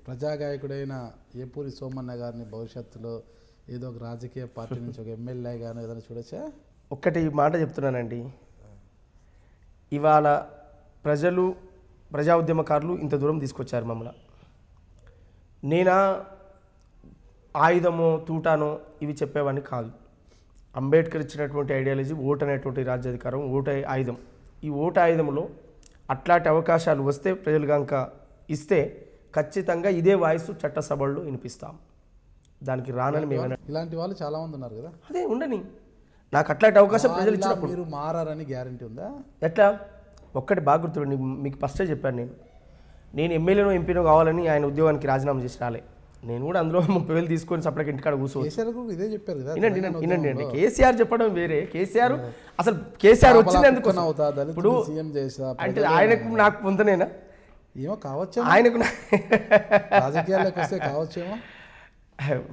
ప్రజాగాయకుడైన ఏపూరి సోమన్న గారిని భవిష్యత్తులో ఏదో ఒక రాజకీయ పార్టీ నుంచి ఒక ఎమ్మెల్యే గాను ఏదైనా చూడొచ్చా? ఒక్కటి మాట చెప్తున్నానండి, ఇవాళ ప్రజా ఉద్యమకారులు ఇంత దూరం తీసుకొచ్చారు మమ్మల్ని. నేనా ఆయుధమో తూటానో ఇవి చెప్పేవాడిని కాదు. అంబేద్కర్ ఇచ్చినటువంటి ఐడియాలజీ ఓటు అనేటువంటి రాజ్యాధికారం, ఓటు ఆయుధం. ఈ ఓటు ఆయుధంలో అట్లాంటి అవకాశాలు వస్తే ప్రజలు కనుక ఇస్తే ఖచ్చితంగా ఇదే వాయిస్ చట్టసభల్లో వినిపిస్తాం. దానికి రానని మేమైనా ఇలాంటి వాళ్ళు చాలా మంది ఉన్నారు కదా, అదే ఉండని. నాకు అట్లాంటి అవకాశం ప్రజలు ఇచ్చినప్పుడు మీరు మారని గ్యారంటీ ఉందా? ఎట్లా? ఒక్కటి బాగా గుర్తుపెట్టి, మీకు ఫస్టే చెప్పాను, నేను ఎమ్మెల్యేనో ఎంపీనో కావాలని ఆయన ఉద్యోగానికి రాజీనామా చేసి రాలే. నేను కూడా అందులో 30,000 తీసుకొని సపరేట్ ఇంటికాడ కూర్చోవచ్చు. ఇదే చెప్పారు కదా. వినండి, కేసీఆర్ చెప్పడం వేరే. కేసీఆర్ అసలు కేసీఆర్ వచ్చింది ఎందుకు? ఇప్పుడు అంటే ఆయనకు నాకు పొందనేనా ఏమో కావచ్చు, ఆయనకు రాజకీయాల్లోకి వస్తే కావచ్చేమో.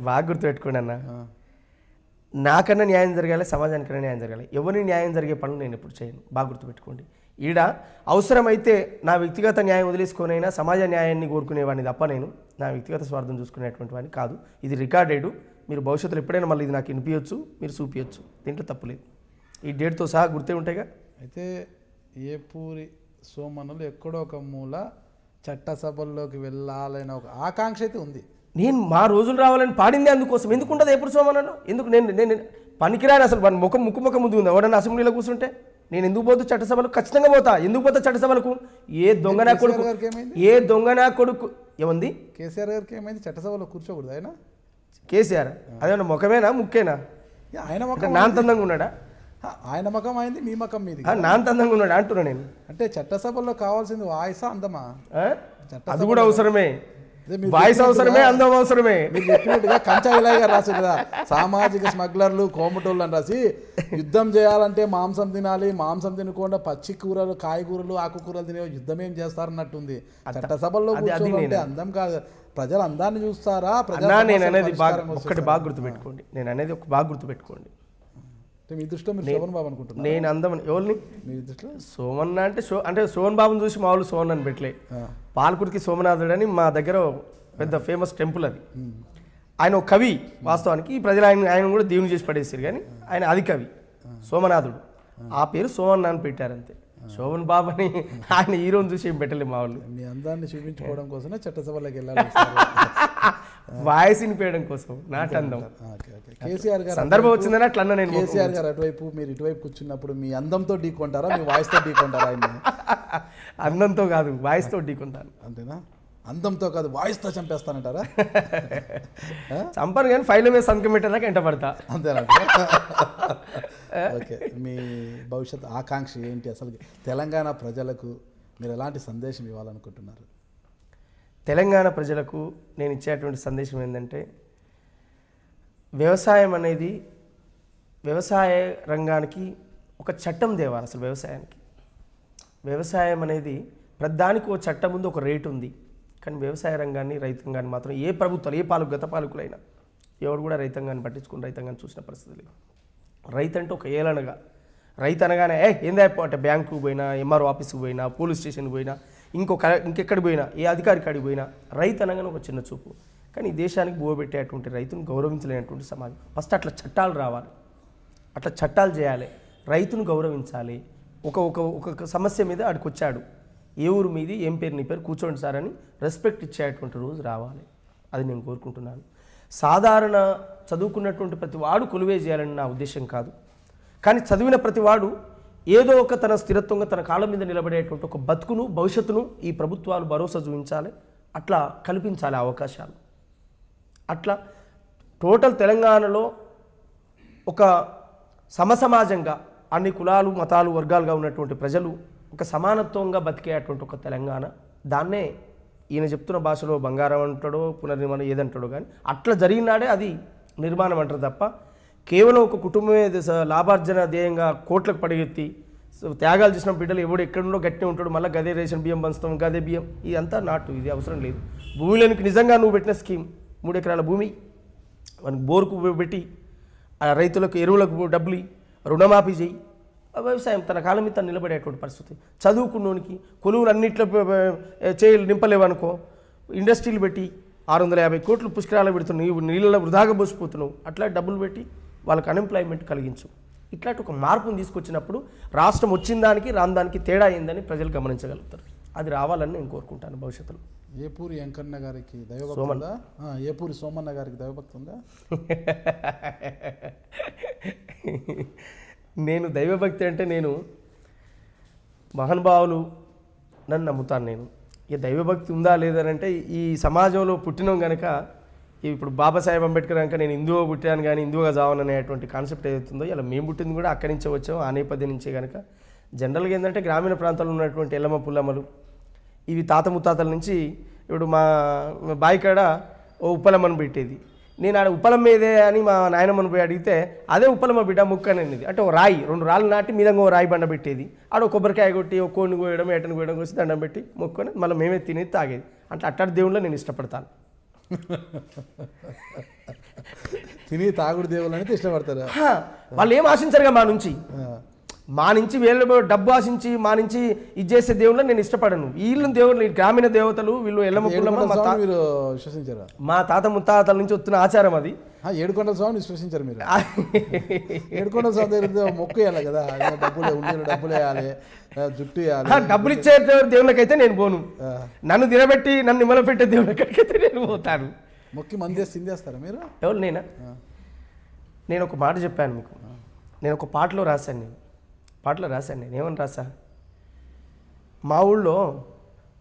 బాగా గుర్తుపెట్టుకోండి అన్న, నాకన్నా న్యాయం జరగాలి, సమాజానికన్నా న్యాయం జరగాలి. ఎవరిని న్యాయం జరిగే పనులు నేను ఎప్పుడు చేయను. బాగా గుర్తుపెట్టుకోండి. ఈడ అవసరమైతే నా వ్యక్తిగత న్యాయం వదిలేసుకొనైనా సమాజ న్యాయాన్ని కోరుకునేవాడిని తప్ప నేను నా వ్యక్తిగత స్వార్థం చూసుకునేటువంటి వాడిని కాదు. ఇది రికార్డెడ్. మీరు భవిష్యత్తులో ఎప్పుడైనా మళ్ళీ ఇది నాకు వినిపించవచ్చు, మీరు చూపించవచ్చు, దీంట్లో తప్పులేదు. ఈ డేట్తో సహా గుర్తే ఉంటాయిగా. అయితే ఏపూరి సోమన్నలు ఎక్కడో ఒక మూల చట్టసభల్లోకి వెళ్ళాలనే ఒక ఆకాంక్ష అయితే ఉంది. నేను మా రోజులు రావాలని పాడింది అందుకోసం. ఎందుకు ఉండదు ఎప్పుడు సోమన్నలో? ఎందుకు నేను పనికిరాని అసలు ముక్కు ముందు ఉంది. ఎవడన్నా అసెంబ్లీలో కూర్చుంటే నేను ఎందుకు పోతూ చట్టసభలకు? ఖచ్చితంగా పోతా. ఎందుకు పోతా చట్టసభలకు? ఏ దొంగ నా కొడుకు ఏముంది? కేసీఆర్ గారికి ఏమైంది? చట్టసభలో కూర్చోకూడదు ఆయన? కేసీఆర్ అదేమన్నా ముఖమేనా ముక్కేనా? ఆయన ముఖం నాంతందంగా ఉన్నాడా? ఆయన ముఖం అయింది, మీ ముఖం మీది. నాంతందంగా ఉన్నాడా అంటున్నా నేను. అంటే చట్టసభల్లో కావాల్సింది వాయిసా అందమా? అది కూడా అవసరమే. వాయిస్ అవసరమే, అందం అవసరమే. మీరు చెప్పినట్టుగా కంచా ఇలాగా రాసి కదా, సామాజిక స్మగ్లర్లు కోమటోళ్ళు అని రాసి, యుద్ధం చేయాలంటే మాంసం తినాలి, మాంసం తినకుండా పచ్చి కూరలు, కాయగూరలు, ఆకుకూరలు తినే యుద్ధం ఏం చేస్తారన్నట్టుంది. చట్టసభల్లో కూర్చోవాలంటే అందం కాదు, ప్రజలు అందాన్ని చూస్తారా? నేను అనేది ఒకటి బాగా గుర్తుపెట్టుకోండి. నేను అనేది ఒక బాగా గుర్తుపెట్టుకోండి. మీ దృష్టిలో మీరు శోభన్ బాబు అనుకుంటున్నారు? నేను అందం ఎవరిని? మీ దృష్టిలో సోమన్న అంటే శోభన్ బాబుని చూసి మా వాళ్ళు సోమన్ అని పెట్టలే. పాలకుడికి సోమనాథుడు అని మా దగ్గర పెద్ద ఫేమస్ టెంపుల్ అది. ఆయన ఒక కవి వాస్తవానికి. ఈ ప్రజలు ఆయన కూడా దేవుని చేసి పడేసారు, కానీ ఆయన అది కవి సోమనాథుడు. ఆ పేరు సోమన్న అని పెట్టారంతే. శోభన్ బాబు అని ఆయన హీరోని చూసి ఏం పెట్టలే మా వాళ్ళు. మీ అందాన్ని చూపించుకోవడం కోసమే చట్టసభలోకి వెళ్ళాలి, వాయిస్ వినిపించడం కోసం, నాట్ అందం. కేసీఆర్ గారు సందర్భం వచ్చిందని అట్లా అన్న నేను. కేసీఆర్ గారు అటువైపు, మీరు ఇటువైపు కూర్చున్నప్పుడు మీ అందంతో ఢీకొంటారా, మీ వాయిస్తో ఢీకొంటారా? ఆయన అందంతో కాదు, వాయిస్తో ఢీకొంటాను. అంతేనా? అందంతో కాదు, వాయిస్తో చంపేస్తానంటారా? చంపను కానీ ఫైల్ మీద సంతకం పెట్టేదాకా ఎంట పడతా. అంతేనా? ఓకే, మీ భవిష్యత్ ఆకాంక్ష ఏంటి? అసలు తెలంగాణ ప్రజలకు మీరు ఎలాంటి సందేశం ఇవ్వాలనుకుంటున్నారు? తెలంగాణ ప్రజలకు నేను ఇచ్చేటువంటి సందేశం ఏంటంటే, వ్యవసాయం అనేది, వ్యవసాయ రంగానికి ఒక చట్టం తేవాలి. అసలు వ్యవసాయం అనేది ప్రతిదానికి ఒక చట్టం ఉంది, ఒక రేటు ఉంది. కానీ వ్యవసాయ రంగాన్ని, రైతాంగాన్ని మాత్రం ఏ ప్రభుత్వాలు, గత పాలకులైనా ఎవరు కూడా రైతాంగాన్ని పట్టించుకుని రైతాంగాన్ని చూసిన పరిస్థితి లేదు. రైతు అంటే ఒక ఏలనగా, రైతు అనగానే ఏందా అంటే బ్యాంకుకు పోయినా, ఎంఆర్ఓ ఆఫీస్కి పోయినా, పోలీస్ స్టేషన్కి పోయినా, ఇంకెక్కడికి పోయినా, ఏ అధికారి కాడికి పోయినా రైతు అనగానే ఒక చిన్న చూపు. కానీ ఈ దేశానికి బోబెట్టేటువంటి రైతును గౌరవించలేనటువంటి సమాజం. ఫస్ట్ అట్లా చట్టాలు రావాలి, అట్లా చట్టాలు చేయాలి, రైతును గౌరవించాలి. ఒక సమస్య మీద ఆడికి వచ్చాడు, ఏ ఊరు మీది, ఏం పేరు, నీ పేరు, కూర్చోండి సార్ అని రెస్పెక్ట్ ఇచ్చేటువంటి రోజు రావాలి. అది నేను కోరుకుంటున్నాను. సాధారణ చదువుకున్నటువంటి ప్రతి వాడు కొలువే చేయాలని నా ఉద్దేశం కాదు. కానీ చదివిన ప్రతి వాడు ఏదో ఒక తన స్థిరత్వంగా తన కాళ్ళ మీద నిలబడేటువంటి ఒక బతుకును, భవిష్యత్తును ఈ ప్రభుత్వాలు భరోసా చూపించాలి. అట్లా కల్పించాలి అవకాశాలు. అట్లా టోటల్ తెలంగాణలో ఒక సమసమాజంగా అన్ని కులాలు, మతాలు, వర్గాలుగా ఉన్నటువంటి ప్రజలు ఒక సమానత్వంగా బతికేటువంటి ఒక తెలంగాణ. దాన్నే ఈయన చెప్తున్న భాషలో బంగారం అంటాడో, పునర్నిర్మాణం ఏదంటాడో, కానీ అట్లా జరిగినాడే అది నిర్మాణం అంటారు తప్ప కేవలం ఒక కుటుంబమే లాభార్జన ధ్యేయంగా కోట్లకు పడిగెత్తి త్యాగాలు చేసిన బిడ్డలు ఎవడు ఎక్కడుండో గట్టినే ఉంటాడు, మళ్ళీ గదే రేషన్ బియ్యం పంచుతాం, గదే బియ్యం, ఇదంతా నాటు. ఇది అవసరం లేదు. భూమిలోనికి నిజంగా నువ్వు పెట్టిన స్కీమ్ 3 ఎకరాల భూమి మనకు బోరుకు పెట్టి, ఆ రైతులకు ఎరువులకు డబ్బులు, రుణమాఫీ చేయి, వ్యవసాయం తన కాలం మీద తను నిలబడేటువంటి పరిస్థితి. చదువుకున్నోనికి కొలువులు అన్నింటిలో నింపలేవనుకో, ఇండస్ట్రీలు పెట్టి 650 కోట్లు పుష్కరాలు పెడుతున్నావు, నీళ్ళలో వృధాగా పోసిపోతున్నావు, అట్లా డబ్బులు పెట్టి వాళ్ళకి అన్ఎంప్లాయ్మెంట్ కలిగించు. ఇట్లాంటి ఒక మార్పును తీసుకొచ్చినప్పుడు రాష్ట్రం వచ్చిన దానికి రాని దానికి తేడా అయిందని ప్రజలు గమనించగలుగుతారు. అది రావాలని నేను కోరుకుంటాను భవిష్యత్తులో. ఏపూరి వెంకన్న గారికి దైవభక్తి ఉందా? ఏపూరి సోమన్న గారికి దైవభక్తి ఉందా? నేను దైవభక్తి అంటే నేను మహానుభావులు నన్ను నమ్ముతాను. నేను ఇక దైవభక్తి ఉందా లేదనంటే ఈ సమాజంలో పుట్టినాం కనుక, ఇప్పుడు బాబాసాహెబ్ అంబేద్కర్ కనుక నేను హిందువుగా పుట్టాను కానీ హిందువుగా చావననేటువంటి కాన్సెప్ట్ ఏదైతుందో, ఇలా మేము పుట్టింది కూడా అక్కడి నుంచే వచ్చాం, ఆ నేపథ్యం నుంచే కనుక. జనరల్గా ఏంటంటే గ్రామీణ ప్రాంతాల్లో ఉన్నటువంటి ఎల్లమ్మ పుల్లమ్మలు ఇవి తాత ముత్తాతల నుంచి, ఇప్పుడు మా బాయికాడ ఓ ఉప్పలమ్మను పెట్టేది, నేను ఆడ ఉప్పలమ్మ ఏదే అని మా నాయనమ్మను పోయి అడిగితే అదే ఉప్పలమ్మ బిడ్డ ముక్క అనేది, అంటే ఒక రాయి 2 రాళ్ళు నాటి మీదంగా ఓ రాయి బండ పెట్టేది, ఆడ కొబ్బరికాయ కొట్టి ఒక కోడిని కోయడం ఏటను కోయడం వచ్చి దండం పెట్టి మొక్కుని మళ్ళీ మేమే తినేది తాగేది. అంటే అట్టాటి దేవుళ్ళ నేను ఇష్టపడతాను. తిని తాగుడు దేవుళ్ళు అనేది ఇష్టపడతారు. వాళ్ళు ఏం ఆశించరుగా మా నుంచి వీళ్ళ డబ్బు ఆశించి మా నుంచి ఇది చేసే దేవుళ్ళని నేను ఇష్టపడను. వీళ్ళు దేవుళ్ళు గ్రామీణ దేవతలు, వీళ్ళు ఎల్లమ్మ పుల్లమ్మ మీరు విశ్వసించారా? మా తాత ముత్తాతల నుంచి వస్తున్న ఆచారం అది. ఏడుకొండల స్వామిని విశ్వసించారు మీరు? ఏడుకొండల స్వామి దగ్గర మొక్కు వేయాలి కదా, డబ్బులు వేయాలి, జుట్టు వేయాలి. డబ్బులు ఇచ్చే దేవుళ్ళకైతే నేను పోను, నన్ను తినబెట్టి నన్ను నిమ్మలపెట్టే దేవుళ్ళకైతే నేను పోతాను. మొక్కి మంది సిందేస్తారా మీరు? ఎవరు? నేను ఒక మాట చెప్పాను మీకు, నేను ఒక పాటలో రాశాను, నేను ఏమని రాసా, మా ఊళ్ళో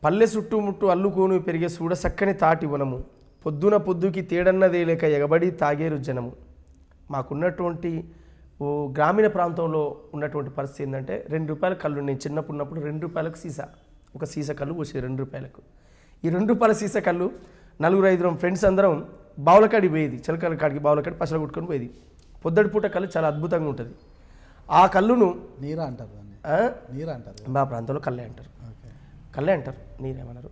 పల్లె చుట్టుముట్టు అల్లుకోను పెరిగే చూడ చక్కని తాటి వనము, పొద్దున పొద్దుకి తేడన్నదే లేక ఎగబడి తాగేరు జనము. మాకున్నటువంటి గ్రామీణ ప్రాంతంలో ఉన్నటువంటి పరిస్థితి ఏంటంటే, 2 రూపాయల కళ్ళు, నేను చిన్నప్పుడు ఉన్నప్పుడు 2 రూపాయలకు సీసా, ఒక సీసా కళ్ళు వచ్చేది 2 రూపాయలకు. ఈ 2 రూపాయల సీసా కళ్ళు 4-5 ఫ్రెండ్స్ అందరం బావులకాడికి పోయేది, చిలకల కాడికి బావులకాడి పసలు కొట్టుకొని పోయేది. పొద్దటి పూట కళ్ళు చాలా అద్భుతంగా ఉంటుంది. ఆ కళ్ళును నీరా అంటారు, నీరా అంటారు, మా ప్రాంతంలో కళ్ళే అంటారు, నీరేమన్నారు.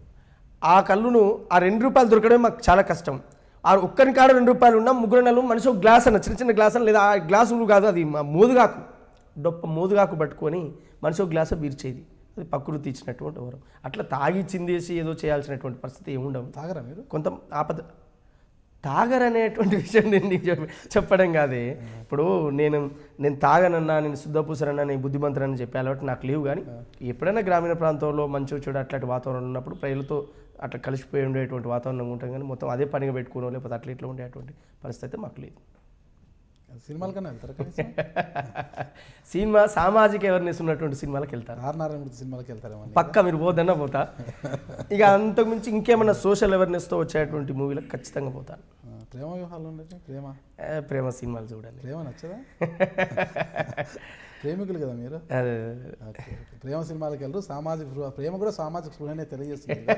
ఆ కళ్ళును ఆ 2 రూపాయలు దొరకడమే మాకు చాలా కష్టం. ఆ ఒక్కరి కాడ 2 రూపాయలు ఉన్నా 3 మనిషి ఒక గ్లాస్ అన్న, చిన్న గ్లాస్ అన్న, లేదా ఆ గ్లాసులు కాదు, అది మా మోదుగాకు, మోదుగాకు పట్టుకొని మనిషి ఒక గ్లాసు బీర్చేది. అది ప్రకృతి ఇచ్చినటువంటి వరం. అట్లా తాగి చిందేసి ఏదో చేయాల్సినటువంటి పరిస్థితి ఏముండవు. తాగరా మీరు? కొంత ఆపద తాగరనేటువంటి విషయం నేను చెప్పడం కాదే. ఇప్పుడు నేను తాగనన్నా, నేను శుద్ధపూసరన్నా, నేను బుద్ధిమంతురని చెప్పే అలవాటు నాకు లేవు. కానీ ఎప్పుడైనా గ్రామీణ ప్రాంతంలో మంచి చెడు అట్లాంటి వాతావరణం ఉన్నప్పుడు ప్రజలతో అట్లా కలిసిపోయి ఉండేటువంటి వాతావరణం ఉంటాం, కానీ మొత్తం అదే పనిగా పెట్టుకోవడం లేకపోతే అట్లా ఇట్లా ఉండేటువంటి పరిస్థితి మాకు లేదు. సినిమాల కన్నా వెళ్తారు? సినిమా సామాజిక అవేర్నెస్ ఉన్నటువంటి సినిమాలకు వెళ్తారు. నారాయణమూర్తి సినిమాలకు వెళ్తారేమో పక్కా, మీరు పోదన్నా పోతా. ఇక అంతకుమించి ఇంకేమైనా సోషల్ అవేర్నెస్తో వచ్చేటువంటి మూవీలకు ఖచ్చితంగా పోతాను. ప్రేమ వ్యూహాలు ఉండొచ్చు, ప్రేమ సినిమాలు చూడండి. ప్రేమ నచ్చదా? ప్రేమికులు కదా మీరు? ప్రేమ సినిమాలకు వెళ్ళరు. సామాజిక ప్రేమ కూడా సామాజిక స్పృహనే తెలియజేస్తుంది.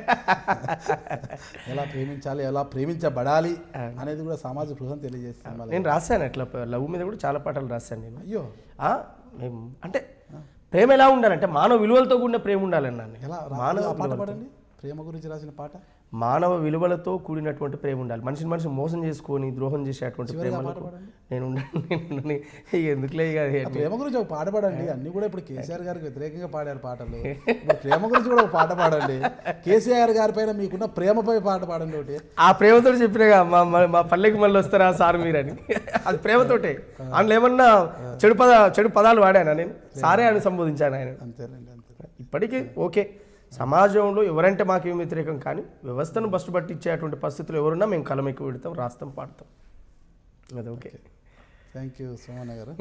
ఎలా ప్రేమించాలి, ఎలా ప్రేమించబడాలి అనేది కూడా సామాజిక స్పృహను తెలియజేస్తుంది. నేను రాశాను అట్లా, లవ్ మీద కూడా చాలా పాటలు రాశాను నేను. అయ్యో, అంటే ప్రేమ ఎలా ఉండాలంటే మానవ విలువలతో కూడిన ప్రేమ ఉండాలన్నాను. మానవ పాట పాడండి, ప్రేమ గురించి రాసిన పాట. మానవ విలువలతో కూడినటువంటి ప్రేమ ఉండాలి. మనిషి మోసం చేసుకొని ద్రోహం చేసేటువంటి ప్రేమలో నేను ఎందుకులే. ప్రేమ గురించి ఒక పాట పాడండి. అన్ని కూడా ఇప్పుడు కేసీఆర్ గారికి వ్యతిరేకంగా పాడారు పాటలు, ప్రేమ గురించి కూడా ఒక పాట పాడండి. కేసీఆర్ గారి పైన మీకున్న ప్రేమపై పాట పాడండి ఒకటి. ఆ ప్రేమతో చెప్పినగా మా పల్లెకి మళ్ళీ వస్తారా సార్ మీరని, అది ప్రేమతోటే. అందులో ఏమన్నా చెడు పదాలు వాడానా నేను? సారే అని సంబోధించాను ఆయన. అంతేనండి, అంతే. ఇప్పటికీ ఓకే, సమాజంలో ఎవరంటే మాకేం వ్యతిరేకం, కానీ వ్యవస్థను బస్సు బట్టి ఇచ్చేటువంటి పరిస్థితులు ఎవరున్నా మేము కలం ఎక్కువ పెడతాం, రాస్తాం, పాడతాం. అది ఓకే. థ్యాంక్ యూ సోమన్న గారు.